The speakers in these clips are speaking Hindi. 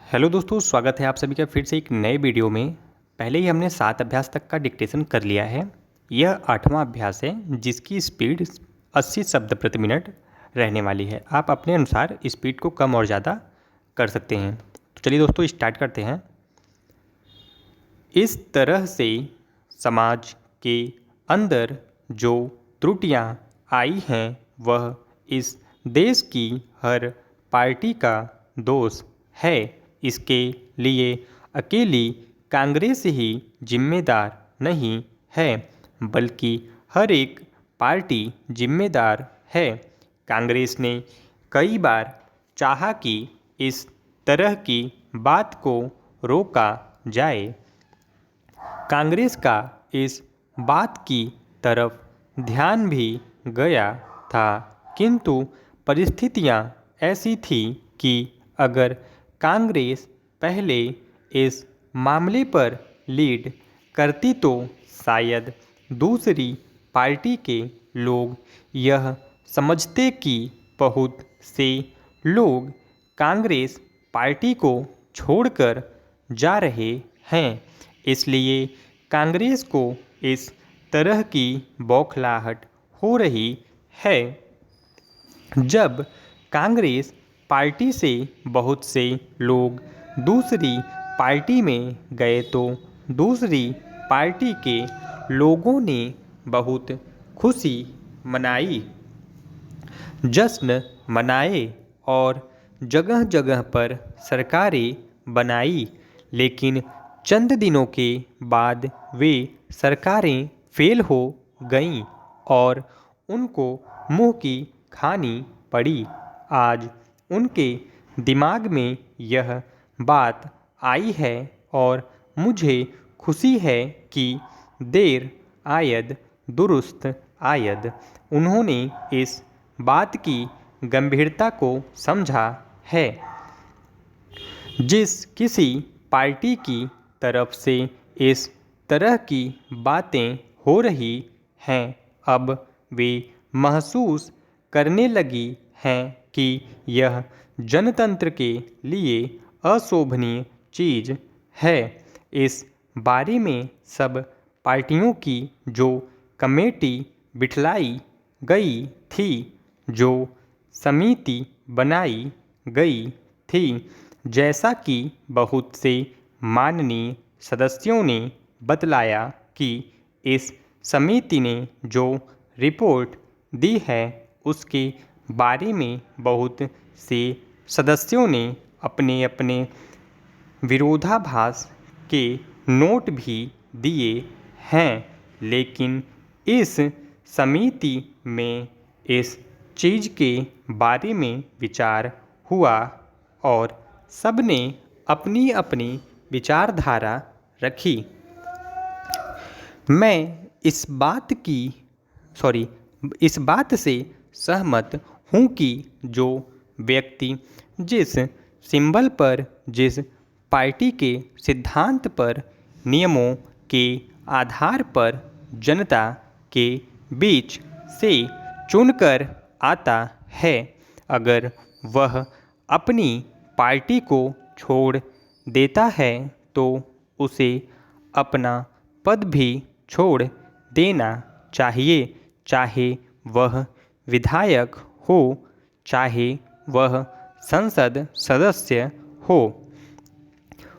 हेलो दोस्तों, स्वागत है आप सभी का फिर से एक नए वीडियो में। पहले ही हमने 7 अभ्यास तक का डिक्टेशन कर लिया है। यह 8वां अभ्यास है जिसकी स्पीड 80 शब्द प्रति मिनट रहने वाली है। आप अपने अनुसार स्पीड को कम और ज़्यादा कर सकते हैं। तो चलिए दोस्तों स्टार्ट करते हैं। इस तरह से समाज के अंदर जो त्रुटियां आई हैं वह इस देश की हर पार्टी का दोष है। इसके लिए अकेली कांग्रेस ही जिम्मेदार नहीं है, बल्कि हर एक पार्टी जिम्मेदार है। कांग्रेस ने कई बार चाहा कि इस तरह की बात को रोका जाए। कांग्रेस का इस बात की तरफ ध्यान भी गया था, किंतु परिस्थितियां ऐसी थी कि अगर कांग्रेस पहले इस मामले पर लीड करती तो शायद दूसरी पार्टी के लोग यह समझते कि बहुत से लोग कांग्रेस पार्टी को छोड़कर जा रहे हैं, इसलिए कांग्रेस को इस तरह की बौखलाहट हो रही है। जब कांग्रेस पार्टी से बहुत से लोग दूसरी पार्टी में गए तो दूसरी पार्टी के लोगों ने बहुत खुशी मनाई, जश्न मनाए और जगह जगह पर सरकारें बनाई। लेकिन चंद दिनों के बाद वे सरकारें फेल हो गईं और उनको मुंह की खानी पड़ी। आज उनके दिमाग में यह बात आई है और मुझे खुशी है कि देर आयद दुरुस्त आयद। उन्होंने इस बात की गंभीरता को समझा है। जिस किसी पार्टी की तरफ से इस तरह की बातें हो रही हैं, अब वे महसूस करने लगी हैं कि यह जनतंत्र के लिए अशोभनीय चीज़ है। इस बारे में सब पार्टियों की जो कमेटी बिठलाई गई थी, जो समिति बनाई गई थी, जैसा कि बहुत से माननीय सदस्यों ने बतलाया कि इस समिति ने जो रिपोर्ट दी है उसके बारे में बहुत से सदस्यों ने अपने अपने विरोधाभास के नोट भी दिए हैं। लेकिन इस समिति में इस चीज़ के बारे में विचार हुआ और सबने अपनी अपनी विचारधारा रखी। मैं इस बात से सहमत हूँ कि जो व्यक्ति जिस सिंबल पर, जिस पार्टी के सिद्धांत पर, नियमों के आधार पर जनता के बीच से चुनकर आता है, अगर वह अपनी पार्टी को छोड़ देता है तो उसे अपना पद भी छोड़ देना चाहिए, चाहे वह विधायक हो, चाहे वह संसद सदस्य हो।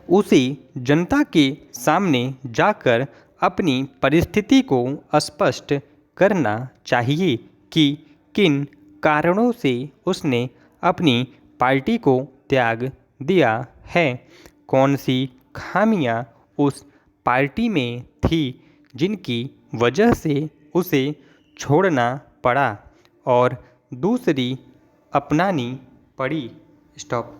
उसे जनता के सामने जाकर अपनी परिस्थिति को स्पष्ट करना चाहिए कि किन कारणों से उसने अपनी पार्टी को त्याग दिया है, कौन सी खामियां उस पार्टी में थी जिनकी वजह से उसे छोड़ना पड़ा और दूसरी अपनानी पड़ी। स्टॉप।